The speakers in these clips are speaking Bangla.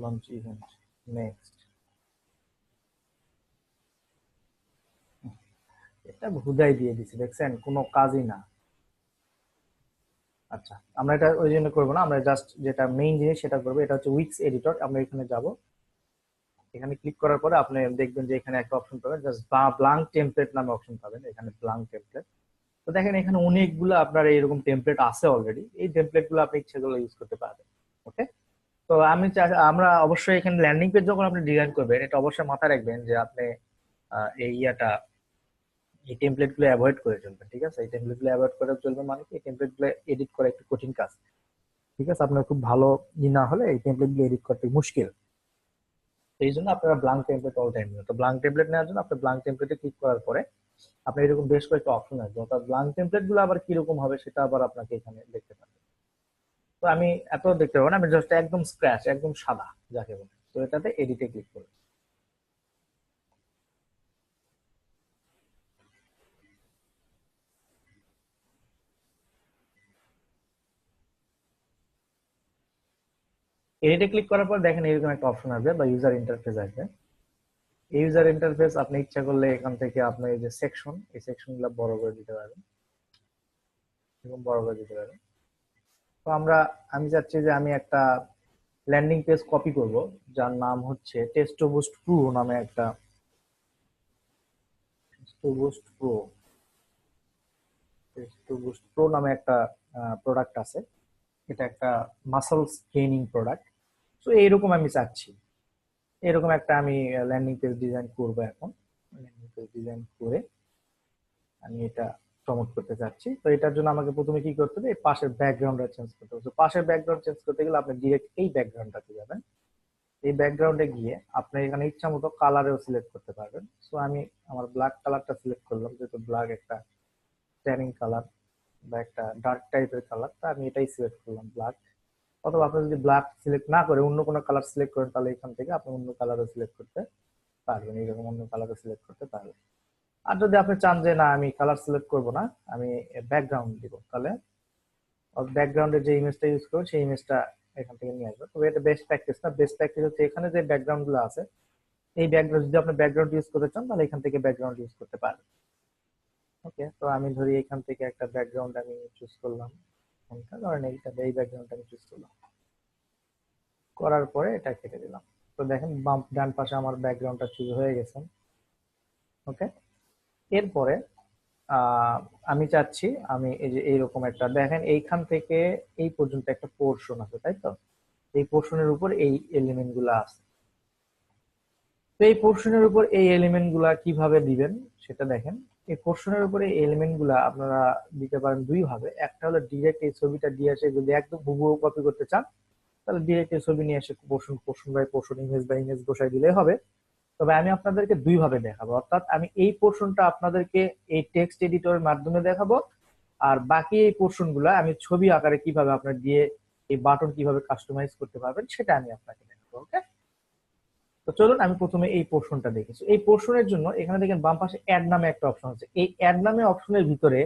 launch event next এটা হুদাই দিয়ে দিছি, দেখছেন কোনো কাজই না। আচ্ছা, আমরা এটা ওই জন্য করবো না, আমরা জাস্ট যেটা মেইন জিনিস সেটা করবো। এটা হচ্ছে উইক্স এডিটর। আমরা এখানে যাব, এখানে ক্লিক করার পরে আপনি দেখবেন যে এখানে একটা অপশন পাবেন, জাস্ট ব্লাঙ্ক টেমপ্লেট নামে অপশন পাবেন। এখানে ব্লাঙ্ক টেমপ্লেট, তো দেখেন এখানে অনেকগুলো আপনার এইরকম টেমপ্লেট আছে অলরেডি। এই টেমপ্লেট গুলো আপনি ইচ্ছেগুলো ইউজ করতে পারবেন। ওকে, তো আমরা অবশ্যই এখানে ল্যান্ডিং পেজ যখন আপনি ডিজাইন করবেন, এটা অবশ্যই মাথায় রাখবেন যে আপনি এই এই টেমপ্লেট গুলো অ্যাভয়েড করে চলবেন। ঠিক আছে, এই টেমপ্লেট গুলো অ্যাভয়েড করে চলবেন মানে কি, এই টেমপ্লেট গুলো এডিট করা একটু কঠিন কাজ। ঠিক আছে, আপনার খুব ভালো না হলে এই টেমপ্লেট গুলো এডিট করতে মুশকিল। তো এই জন্য আপনারা ব্লাঙ্ক টেমপ্লেট অল টাইম নেবেন। তো ব্লাঙ্ক টেমপ্লেট নেওয়ার জন্য আপনি ব্লাঙ্ক টেমপ্লেটে ক্লিক করার পরে আপনি এরকম বেশ কয়েকটা অপশন আসবে, অর্থাৎ ব্লাঙ্ক টেমপ্লেট গুলো আবার কিরকম হবে সেটা আবার আপনাকে এখানে দেখতে পাবেন। তো আমি এত দেখতে পাবো না, আমি জাস্ট একদম স্ক্র্যাচ, একদম সাদা যাকে বলে, তো এটাতে এডিটে ক্লিক করব। এডিটে ক্লিক করার পর দেখেন এরকম একটা অপশন আসবে বা ইউজার ইন্টারফেস আসবে। এই ইউজার ইন্টারফেস আপনি ইচ্ছা করলে এখান থেকে আপনি এই যে সেকশন, এই সেকশন গুলো বড় করে দিতে পারবেন, এরকম বড় করে দিতে পারবেন। তো আমি চাচ্ছি যে আমি একটা ল্যান্ডিং পেজ কপি করব, যার নাম হচ্ছে টেস্টো বুস্ট প্রো নামে একটা, testo boost pro, testo boost pro নামে একটা প্রোডাক্ট আছে। এটা একটা মাসলস গেইনিং প্রোডাক্ট। তো এইরকম আমি চাচ্ছি, এরকম একটা আমি ল্যান্ডিং পেজ ডিজাইন করব। এখন ল্যান্ডিং পেজ ডিজাইন করে আমি এটা প্রমোট করতে চাচ্ছি। তো এটার জন্য আমাকে প্রথমে কি করতে হবে, এই পাশের ব্যাকগ্রাউন্ডটা চেঞ্জ করতে হবে। তো পাশের ব্যাকগ্রাউন্ড চেঞ্জ করতে গেলে আপনি ডিরেক্ট এই ব্যাকগ্রাউন্ডটাতে যাবেন। এই ব্যাকগ্রাউন্ডে গিয়ে আপনি এখানে ইচ্ছা মতো কালারেও সিলেক্ট করতে পারবেন। সো আমি আমার ব্ল্যাক কালারটা সিলেক্ট করলাম, যেহেতু ব্ল্যাক একটা ট্যানিং কালার বা একটা ডার্ক টাইপের কালার, তা আমি এটাই সিলেক্ট করলাম, ব্ল্যাক। অথবা আপনি যদি ব্ল্যাক সিলেক্ট না করে অন্য কোনো কালার সিলেক্ট করেন, তাহলে এখান থেকে আপনি অন্য কালারও সিলেক্ট করতে পারবেন, এইরকম অন্য কালারও সিলেক্ট করতে পারবেন। আর যদি আপনি চান যে না আমি কালার সিলেক্ট করব না, আমি ব্যাকগ্রাউন্ড দিব, তাহলে ব্যাকগ্রাউন্ডের যে ইমেজটা ইউজ করবো সেই ইমেজটা এখান থেকে নিয়ে আসবে। তবে এটা বেস্ট প্র্যাকটিস না, বেস্ট প্র্যাকটিস হচ্ছে এখানে যে ব্যাকগ্রাউন্ড গুলো আছে, এই ব্যাকগ্রাউন্ড যদি আপনি ব্যাকগ্রাউন্ড ইউজ করতে চান তাহলে এখান থেকে ব্যাকগ্রাউন্ড ইউজ করতে পারবেন। ওকে, তো আমি ধরি এখান থেকে একটা ব্যাকগ্রাউন্ড আমি চুজ করলাম, ধরেন এইটা, এই ব্যাকগ্রাউন্ড আমি চুজ করলাম, করার পরে এটা কেটে দিলাম। তো দেখেন বাম ডান পাশে আমার ব্যাকগ্রাউন্ডটা চুজ হয়ে গেছে। ওকে, এরপরে আহ আমি চাচ্ছি আমি এই যে এইরকম একটা, দেখেন এইখান থেকে এই পর্যন্ত একটা পোর্শন আছে, তাই তো? এই পোর্শনের উপর এই এলিমেন্ট গুলা আছে। তো এই পোর্শনের উপর এই এলিমেন্ট গুলা কিভাবে দিবেন সেটা দেখেন। এই পোর্শনের উপরে এই এলিমেন্ট গুলা আপনারা দিতে পারেন দুই ভাবে। একটা হলো ডিরেক্ট এই ছবিটা দিয়ে এসে যদি একদম হুবহু কপি করতে চান, তাহলে ডিরেক্ট এই ছবি নিয়ে এসে portion portion by portion, image by image বসাই দিলেই হবে। তবে আমি আপনাদেরকে দুই ভাবে দেখাবো, অর্থাৎ আমি এই পোর্শনটা আপনাদেরকে এই টেক্সট এডিটরের মাধ্যমে দেখাবো, আর বাকি এই পোর্শন গুলা আমি ছবি আকারে কিভাবে আপনার দিয়ে এই বাটন কিভাবে কাস্টমাইজ করতে পারবেন সেটা আমি আপনাকে দেখাবো। ওকে, তো চলুন আমি প্রথমে এই পোর্শনটা দেখেছি। এই পোর্শনের জন্য এখানে দেখেন বাম পাশে অ্যাড নামে একটা অপশন আছে। এই অ্যাড নামে অপশনের ভিতরে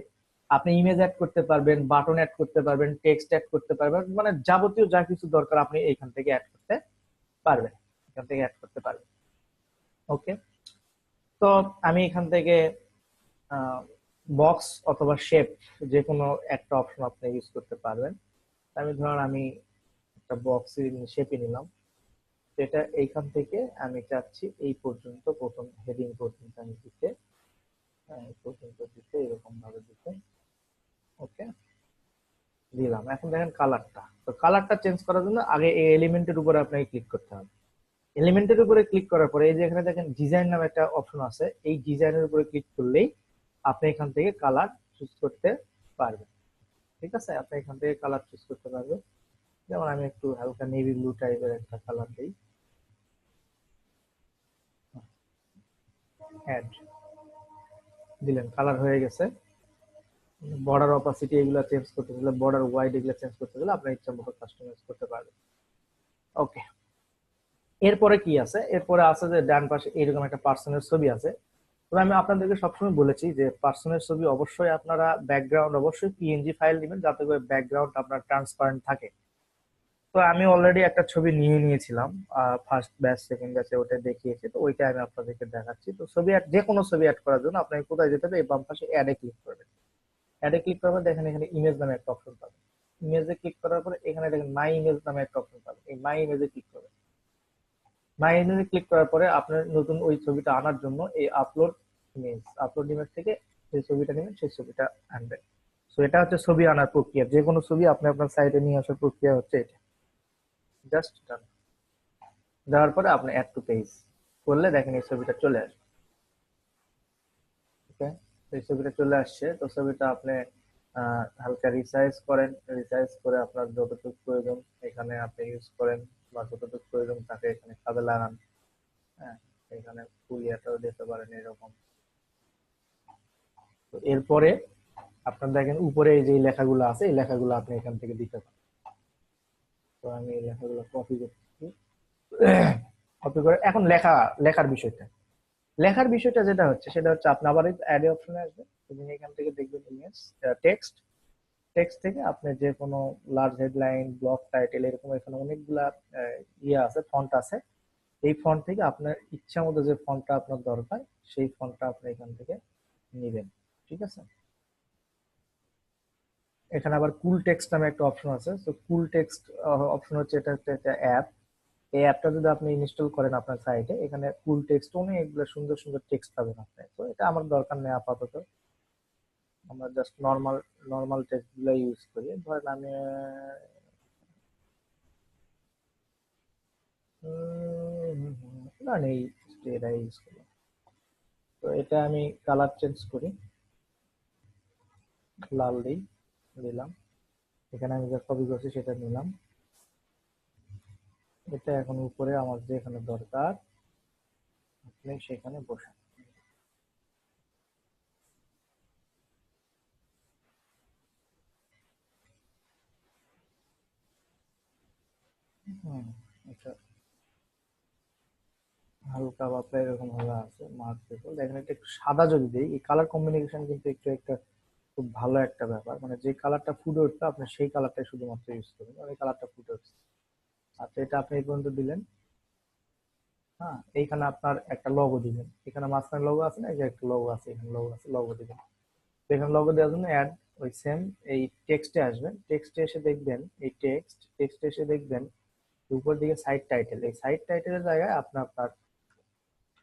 আপনি ইমেজ অ্যাড করতে পারবেন, বাটন অ্যাড করতে পারবেন, টেক্সট অ্যাড করতে পারবেন, মানে যাবতীয় যা কিছু দরকার আপনি এখান থেকে অ্যাড করতে পারবেন, এখান থেকে অ্যাড করতে পারবেন। ওকে, তো আমি এখান থেকে বক্স অথবা শেপ যে কোনো একটা অপশন আপনি ইউজ করতে পারবেন। আমি ধরুন আমি একটা বক্স শেপে নিলাম। যেটা এইখান থেকে আমি চাচ্ছি এই পর্যন্ত, প্রথম হেডিং পর্যন্ত আমি দিতে, এই পর্যন্ত দিতে, এরকম ভাবে দিতে। ওকে, দিলাম। এখন দেখেন কালারটা, তো কালারটা চেঞ্জ করার জন্য আগে এই এলিমেন্টের উপরে আপনাকে ক্লিক করতে হবে। এলিমেন্টের উপরে ক্লিক করার পরে এই যে এখানে দেখেন ডিজাইন নামে একটা অপশন আছে, এই ডিজাইনের উপরে ক্লিক করলেই আপনি এখান থেকে কালার চুজ করতে পারবেন। ঠিক আছে, আপনি এখান থেকে কালার চুজ করতে পারবেন। যেমন আমি একটু হালকা নেভি ব্লু টাইপের একটা কালার দিই, অ্যাড দিলেন, কালার হয়ে গেছে। বর্ডার অপাসিটি এগুলা চেঞ্জ করতে গেলে, বর্ডার ওয়াইড এগুলা চেঞ্জ করতে গেলে আপনার ইচ্ছা মতো কাস্টমাইজ করতে পারবেন। ওকে, এরপরে কি আছে, এরপরে আছে যে ডান পাশে এরকম একটা পার্সনের ছবি আছে। তবে আমি আপনাদেরকে সবসময় বলেছি যে পার্সনের ছবি অবশ্যই আপনারা ব্যাকগ্রাউন্ড অবশ্যই পিএনজি ফাইল দিবেন, যাতে করে ব্যাকগ্রাউন্ড আপনার ট্রান্সপারেন্ট থাকে। তো আমি অলরেডি একটা ছবি নিয়ে নিয়েছিলাম, ফার্স্ট ব্যাচ সেকেন্ড ব্যাচে ওটা দেখিয়েছি, তো ওইটা আমি আপনাদেরকে দেখাচ্ছি। তো ছবি অ্যাড, যে কোনো ছবি অ্যাড করার জন্য আপনাকে কোথায় যেতে হবে, এই বাম পাশে অ্যাডে ক্লিক করবেন। অ্যাডে ক্লিক করবেন, দেখেন এখানে ইমেজ নামে একটা অপশন পাবেন। ইমেজে ক্লিক করার পরে এখানে দেখেন মাই ইমেজ নামে একটা অপশন পাবেন, এই মাই ইমেজে ক্লিক করবেন। মাই ইমেজে ক্লিক করার পরে আপনার নতুন ওই ছবিটা আনার জন্য এই আপলোড ইমেজ থেকে যে ছবিটা নেবেন সেই ছবিটা আনবেন। তো এটা হচ্ছে ছবি আনার প্রক্রিয়া, যে কোনো ছবি আপনি আপনার সাইটে নিয়ে আসার প্রক্রিয়া হচ্ছে এটা। জাস্ট ডান দেওয়ার পরে আপনি অ্যাড টু পেজ করলে দেখেন এই ছবিটা চলে আসবে। ওকে, এই ছবিটা চলে আসছে। তো ছবিটা আপনি হালকা রিসাইজ করেন, রিসাইজ করে আপনার যতটুকু প্রয়োজন এখানে আপনি ইউজ করেন, বা যতটুকু প্রয়োজন তাকে এখানে কাজে লাগান। হ্যাঁ, এখানে ফুল ইয়াটাও দিতে পারেন এরকম। তো এরপরে আপনার দেখেন উপরে এই যে লেখাগুলো আছে, এই লেখাগুলো আপনি এখান থেকে দিতে পারেন। তো আমি এই লেখাগুলো কপি করছি, কপি করে এখন লেখার বিষয়টা, যেটা হচ্ছে সেটা হচ্ছে আপনি আবার অ্যাড অপশনে আসবেন এবং এখান থেকে দেখবেন ইমেজ, টেক্সট। টেক্সট থেকে আপনি যে কোনো লার্জ হেডলাইন, ব্লক টাইটেল, এরকম এখানে অনেকগুলা ইয়ে আছে, ফন্ট আছে। এই ফন্ট থেকে আপনার ইচ্ছা মতো যে ফন্টটা আপনার দরকার সেই ফন্টটা আপনি এখান থেকে নিবেন। ঠিক আছে, এখানে আবার কুল টেক্সট নামে একটা অপশন আছে। তো কুল টেক্সট অপশন হচ্ছে, এটা হচ্ছে একটা অ্যাপ। এই অ্যাপটা যদি আপনি ইনস্টল করেন আপনার সাইটে, এখানে কুল টেক্সট অনেকগুলো সুন্দর সুন্দর টেক্সট পাবেন আপনি। তো এটা আমার দরকার নেই আপাতত, আমরা জাস্ট নর্মাল নর্মাল টেক্সট গুলো ইউজ করি। ধরেন আমি না নেই, এটা ইউজ করি। তো এটা আমি কালার চেঞ্জ করি, লাল দিই, দিলাম। এখানে আমি যা কপি করছি সেটা নিলাম। এটা এখন উপরে আমার যেখানে দরকার আপনি সেখানে বসান। হুম, এটা হালকা পাতলা এরকম ভাবে আছে মার্ক পেপার। দেখেন এটা একটু সাদা যদি দিই, এই কালার কম্বিনেশন কিন্তু একটু একটা খুব ভালো একটা ব্যাপার, মানে যে কালারটা ফুটে উঠবে আপনি সেই কালারটাই শুধুমাত্র ইউজ করবেন, ওই কালারটা ফুটে উঠছে। আচ্ছা, এটা আপনি এই পর্যন্ত দিলেন। হ্যাঁ, এইখানে আপনার একটা লোগো দিবেন, এখানে মাঝখানে লোগো আছে না, এই যে একটা লোগো আছে, এখানে লোগো আছে, লোগো দিবেন। তো এখানে লোগো দেওয়ার জন্য অ্যাড, ওই সেম এই টেক্সটে আসবেন, টেক্সটে এসে দেখবেন এই টেক্সটে এসে দেখবেন উপর দিকে সাইড টাইটেল, এই সাইড টাইটেলের জায়গায় আপনি আপনার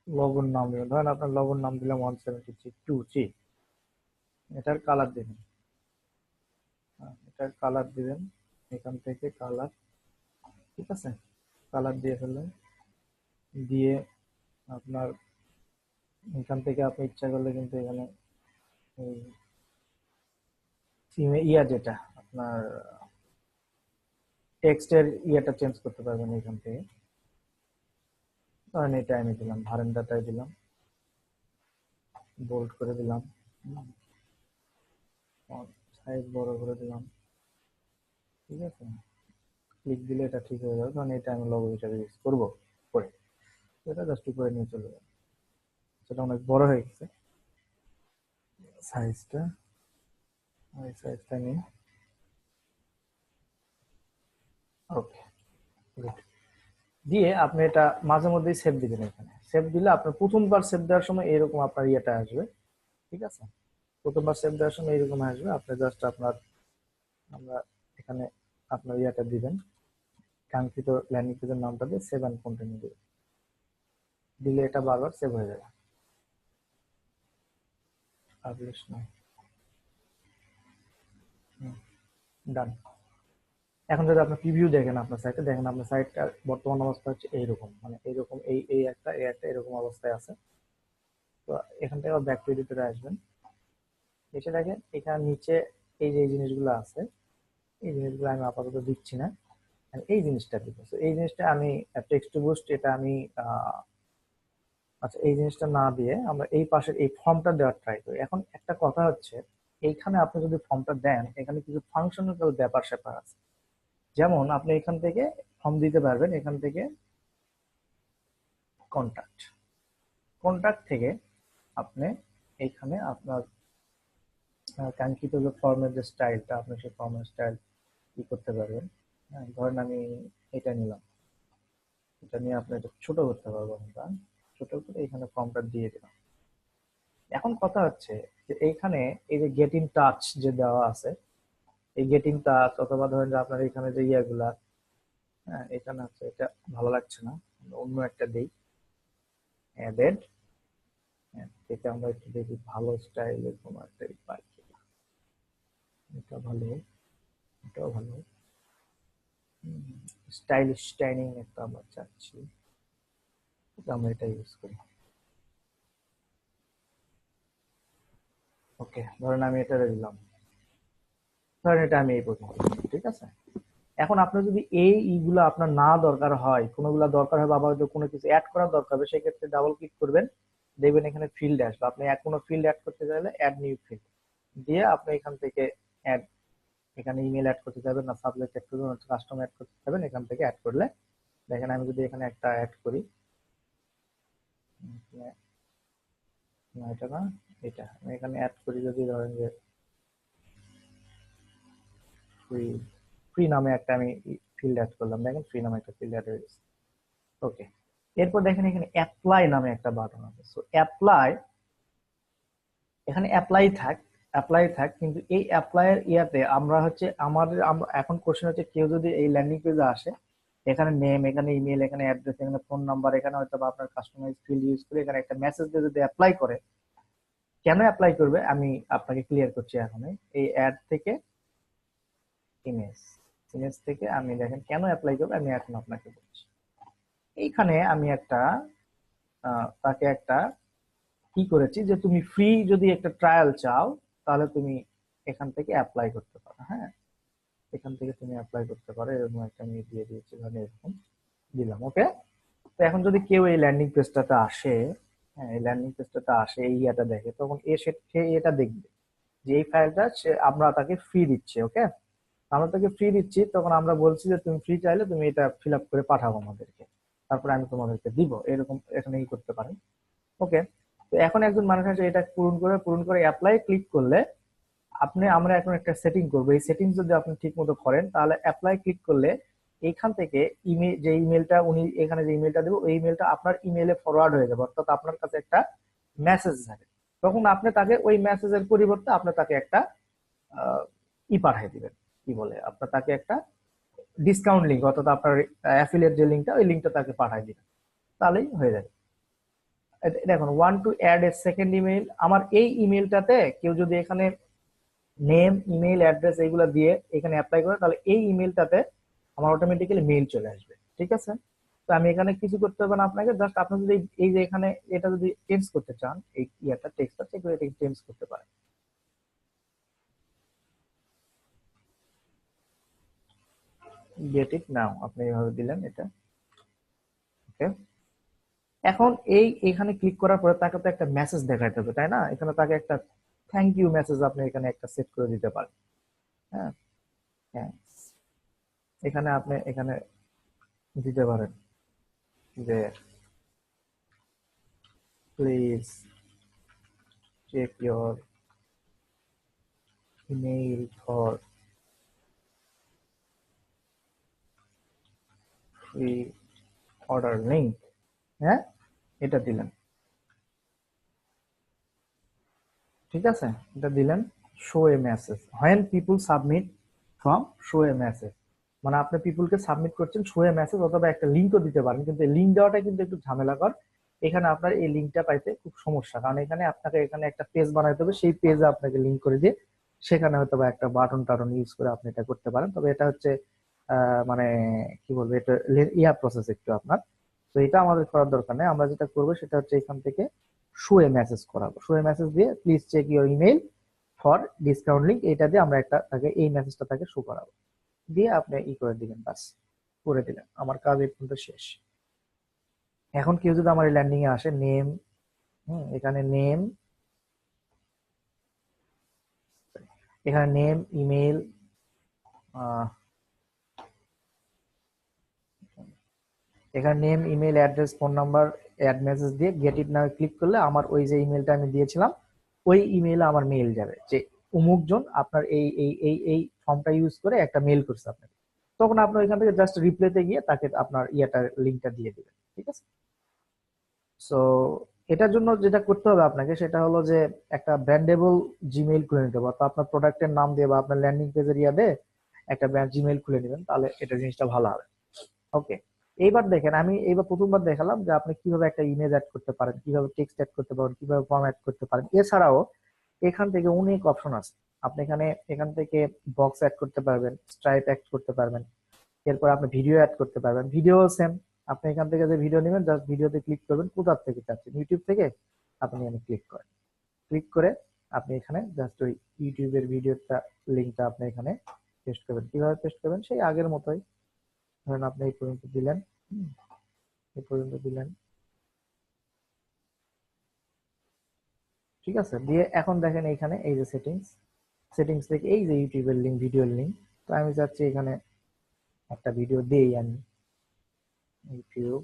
লগোর নাম দিবেন। ধরেন আপনার লগোর নাম দিলাম 173 এটার কালার দিবেন। এটার কালার দিবেন, এখান থেকে কালার। ঠিক আছে, কালার দিয়ে ফেললেন, দিয়ে আপনার এখান থেকে আপনি ইচ্ছা করলে কিন্তু এখানে ইয়া যেটা আপনার টেক্সটের ইয়েটা চেঞ্জ করতে পারবেন এখান থেকে। ধরেন এটা আমি দিলাম, ভারেন্দাটাই দিলাম, বোল্ড করে দিলাম, সাইজ বড় করে দিলাম। ঠিক আছে, ক্লিক দিলে এটা ঠিক হয়ে যাবে, কারণ এটা আমি লগো হিসাবে ইউজ করবো পরে। এটা জাস্ট উপরে নিয়ে চলে যাবে, সেটা অনেক বড় হয়ে গেছে সাইজটা, ওই সাইজটা নিয়ে। ওকে, গুড। দিয়ে আপনি এটা মাঝে মধ্যেই সেভ দিবেন, এখানে সেভ দিলে আপনার প্রথমবার সেভ দেওয়ার সময় এরকম আপনার ইয়েটা আসবে। ঠিক আছে, প্রথমবার সেভ দেওয়ার সময় এরকম আসবে, আপনি জাস্ট আপনার, আমরা এখানে আপনার ইয়েটা দিবেন, কাঙ্ক্ষিত ল্যান্ডিং পেজের নামটা দিয়ে সেভ অ্যান্ড কন্টিনিউ দিবেন। দিলে এটা বারবার সেভ হয়ে যাবে। পাবলিশ না, ডান। এখন যদি আপনি প্রিভিউ দেখেন আপনার সাইটে, দেখেন আপনার সাইটটার বর্তমান অবস্থা হচ্ছে এইরকম, মানে এইরকম, এই একটা এরকম অবস্থায় আছে। তো এখান থেকে ব্যাক টু এডিটরে আসবেন, এসে দেখেন এখানে নিচে এই যে এই জিনিসগুলো আছে, এই জিনিসগুলো আমি আপাতত দিচ্ছি না, আমি এই জিনিসটা দিব। তো এই জিনিসটা আমি টেক্সট টু বুস্ট, এটা আমি আচ্ছা, এই জিনিসটা না দিয়ে আমরা এই পাশের এই ফর্মটা দেওয়ার ট্রাই করি। এখন একটা কথা হচ্ছে, এইখানে আপনি যদি ফর্মটা দেন, এখানে কিছু ফাংশনাল ব্যাপার স্যাপার আছে। যেমন আপনি এখান থেকে ফর্ম দিতে পারবেন, এখান থেকে কন্টাক্ট, কন্টাক্ট থেকে আপনি এইখানে আপনার কাঙ্ক্ষিত যে ফর্মের যে স্টাইলটা, আপনি সেই ফর্মের স্টাইল কি করতে পারবেন। হ্যাঁ, ধরেন আমি এটা নিলাম, এটা নিয়ে আপনি এটা ছোট করতে পারবো আমরা, ছোট করে এখানে ফর্মটা দিয়ে দিলাম। এখন কথা হচ্ছে যে এইখানে এই যে গেট ইন টাচ যে দেওয়া আছে, এই গেট ইন টাচ অথবা ধরেন যে আপনার এখানে যে ইয়েগুলা, হ্যাঁ এখানে আছে, এটা ভালো লাগছে না, আমরা অন্য একটা দেই, অ্যাডেড। এটা আমরা একটু দেখি ভালো স্টাইলের কোনো একটা পাই কিনা। এটা ভালো, এটাও ভালো, স্টাইলিশ স্টাইলিং একটা আমরা চাচ্ছি, এটা আমরা এটা ইউজ করি। ওকে, ধরেন আমি এটা দিলাম, ধরেন এটা আমি এই পর্যন্ত দিলাম, ঠিক আছে। এখন আপনার যদি এই ইগুলো আপনার না দরকার হয়, কোনোগুলো দরকার হয় বা আবার যদি কোনো কিছু অ্যাড করার দরকার হবে, সেক্ষেত্রে ডাবল ক্লিক করবেন, দেখবেন এখানে ফিল্ড আসবে। আপনি এক কোনো ফিল্ড অ্যাড করতে চাইলে অ্যাড নিউ ফিল্ড দিয়ে আপনি এখান থেকে অ্যাড, এখানে ইমেল অ্যাড করতে চাইবেন না সাবজেক্ট অ্যাড করবেন, কাস্টম অ্যাড করতে চাইবেন, এখান থেকে অ্যাড করলে দেখেন আমি যদি এখানে একটা অ্যাড করি, না এটা না, এটা আমি এখানে অ্যাড করি, যদি ধরেন যে ফ্রি, ফ্রি নামে একটা আমি ফিল্ড অ্যাড করলাম, দেখেন ফ্রি নামে একটা ফিল্ড অ্যাড হয়ে গেছে। ওকে, এরপর দেখেন এখানে অ্যাপ্লাই নামে একটা বাটন আছে, সো অ্যাপ্লাই, এখানে অ্যাপ্লাই থাক, কিন্তু এই অ্যাপ্লাই এর ইয়াতে আমরা হচ্ছে আমাদের, আমরা এখন কোশ্চেন হচ্ছে কেউ যদি এই ল্যান্ডিং পেজে আসে, এখানে নেম, এখানে ইমেল, এখানে অ্যাড্রেস, এখানে ফোন নাম্বার, এখানে হয়তো বা আপনার কাস্টমাইজ ফিল্ড ইউজ করে এখানে একটা মেসেজ দিয়ে যদি অ্যাপ্লাই করে, কেন অ্যাপ্লাই করবে আমি আপনাকে ক্লিয়ার করছি এখন। এই অ্যাড থেকে ইমেজ, ইমেজ থেকে আমি দেখেন কেন অ্যাপ্লাই করবে আমি এখন আপনাকে বলছি। এইখানে আমি একটা তাকে একটা কি করেছি যে তুমি ফ্রি যদি একটা ট্রায়াল চাও, তাহলে তুমি এখান থেকে অ্যাপ্লাই করতে পারো, হ্যাঁ এখান থেকে তুমি অ্যাপ্লাই করতে পারো, এরকম একটা আমি দিয়ে দিয়েছি, মানে এরকম দিলাম। ওকে, তো এখন যদি কেউ এই ল্যান্ডিং পেজটাতে আসে, হ্যাঁ এই ল্যান্ডিং পেজটাতে আসে, এই ইয়েটা দেখে, তখন সে এটা দেখবে যে এই ফাইলটা সে আমরা তাকে ফ্রি দিচ্ছি। ওকে, আমরা তাকে ফ্রি দিচ্ছি, তখন আমরা বলছি যে তুমি ফ্রি চাইলে তুমি এটা ফিল আপ করে পাঠাবো আমাদেরকে, তারপরে আমি তোমাদেরকে দিব, এরকম এখানে ই করতে পারেন। ওকে, তো এখন একজন মানুষ আছে, এটা পূরণ করে অ্যাপ্লাই ক্লিক করলে আপনি, আমরা এখন একটা সেটিং করবো, এই সেটিং যদি আপনি ঠিক মতো করেন তাহলে অ্যাপ্লাই ক্লিক করলে এইখান থেকে ইমেল, যে ইমেলটা উনি এখানে যে ইমেলটা দেবো, ওই ইমেলটা আপনার ইমেলে ফরওয়ার্ড হয়ে যাবে, অর্থাৎ আপনার কাছে একটা মেসেজ যাবে। তখন আপনি তাকে ওই মেসেজের পরিবর্তে আপনি তাকে একটা আহ, পাঠিয়ে দিবেন, কি বলে আপনার তাকে একটা ডিসকাউন্ট লিঙ্ক, অর্থাৎ আপনার অ্যাফিলিয়েট যে লিঙ্কটা, ওই লিঙ্কটা তাকে পাঠিয়ে দিবেন, তাহলেই হয়ে যাবে। দেখুন, one two add a second email, আমার এই ইমেলটাতে কেউ যদি এখানে নেম, ইমেল অ্যাড্রেস এইগুলো দিয়ে এখানে অ্যাপ্লাই করে, তাহলে এই ইমেলটাতে আমার অটোমেটিক্যালি মেইল চলে আসবে, ঠিক আছে। তো আমি এখানে কিছু করতে হবে না আপনাকে, জাস্ট আপনি যদি এই যে এখানে এটা যদি চেঞ্জ করতে চান, এই ইয়াটা টেক্সটটা এটা চেঞ্জ করতে পারেন। গেট ইট নাও আপনি এইভাবে দিলেন এটা। ওকে, এখন এখানে ক্লিক করার পরে তাকে তো একটা মেসেজ দেখাইতে হবে, তাই না? এখানে তাকে একটা থ্যাংক ইউ মেসেজ আপনি এখানে একটা সেট করে দিতে পারেন। হ্যাঁ, হ্যাঁ, এখানে আপনি এখানে দিতে পারেন যে please check your email for free order link. হ্যাঁ, এটা দিলেন, ঠিক আছে, এটা দিলেন। Show a message when people submit form, show a message, মানে আপনি পিপুলকে সাবমিট করছেন, শো এ মেসেজ, অথবা একটা লিঙ্কও দিতে পারেন, কিন্তু এই লিঙ্ক দেওয়াটা কিন্তু একটু ঝামেলাকর। এখানে আপনার এই লিঙ্কটা পাইতে খুব সমস্যা, কারণ এখানে আপনাকে এখানে একটা পেজ বানাইতে হবে, সেই পেজে আপনাকে লিঙ্ক করে দিয়ে সেখানে হয়তো বা একটা বাটন টাটন ইউজ করে আপনি এটা করতে পারেন, তবে এটা হচ্ছে মানে কি বলবো, এটা ইয়া প্রসেস একটু আপনার। তো এটা আমাদের করার দরকার নেই, আমরা যেটা করবো সেটা হচ্ছে এখান থেকে শো এ মেসেজ করাবো, শো এ মেসেজ দিয়ে please check your email for discount link, এটা দিয়ে আমরা একটা তাকে এই মেসেজটা তাকে শো করাবো, দিয়ে আপনি ই করে দিবেন, বাস করে দিলেন, আমার কাজ এই পর্যন্ত শেষ। এখন কেউ যদি আমার এই ল্যান্ডিং এ আসে, নেম, এখানে নেম, এখানে নেম, ইমেল, এখানে name, email address, phone number, add message দিয়ে গেট ইট নাও ক্লিক করলে আমার ওই যে ইমেলটা আমি দিয়েছিলাম, ওই ইমেইলে আমার মেইল যাবে যে অমুক জন আপনার এই ফর্মটা ইউজ করে একটা মেইল করছে আপনাকে। তখন আপনি ওইখান থেকে জাস্ট রিপ্লেতে গিয়ে তাকে আপনার ইয়াটা লিঙ্কটা দিয়ে দিবেন, ঠিক আছে? সো এটার জন্য যেটা করতে হবে আপনাকে সেটা হলো যে একটা ব্র্যান্ডেবল জিমেইল খুলে নিতে হবে, অর্থাৎ আপনার প্রোডাক্টের নাম দিয়ে বা আপনার ল্যান্ডিং পেজের ইয়া দিয়ে একটা ব্র্যান্ড জিমেইল খুলে নেবেন, তাহলে এটা জিনিসটা ভালো হবে। ওকে, এইবার দেখেন আমি এইবার প্রথমবার দেখালাম যে আপনি কিভাবে একটা ইমেজ অ্যাড করতে পারেন, কিভাবে টেক্সট অ্যাড করতে পারেন, কিভাবে ফরম্যাট করতে পারেন। এছাড়াও এখান থেকে অনেক অপশন আছে। আপনি এখান থেকে বক্স অ্যাড করতে পারবেন, স্ট্রাইপ অ্যাড করতে পারবেন, এরপর আপনি ভিডিও অ্যাড করতে পারবেন। ভিডিও সেম, আপনি এখান থেকে যে ভিডিও নেবেন জাস্ট ভিডিওতে ক্লিক করবেন, কোথা থেকে চাচ্ছেন ইউটিউব থেকে, আপনি এখানে ক্লিক করেন, ক্লিক করে আপনি এখানে জাস্ট ওই ইউটিউবের ভিডিওটা লিঙ্কটা আপনি এখানে পেস্ট করবেন। কিভাবে পেস্ট করবেন সেই আগের মতোই, ধরেন আপনি এই পর্যন্ত দিলেন, হুম, এই পর্যন্ত দিলেন, ঠিক আছে? দিয়ে এখন দেখেন এইখানে এই যে সেটিংস, সেটিংস থেকে এই যে ইউটিউবের লিঙ্ক, ভিডিওর লিঙ্ক, তো আমি চাচ্ছি এখানে একটা ভিডিও দেই আমি, ইউটিউব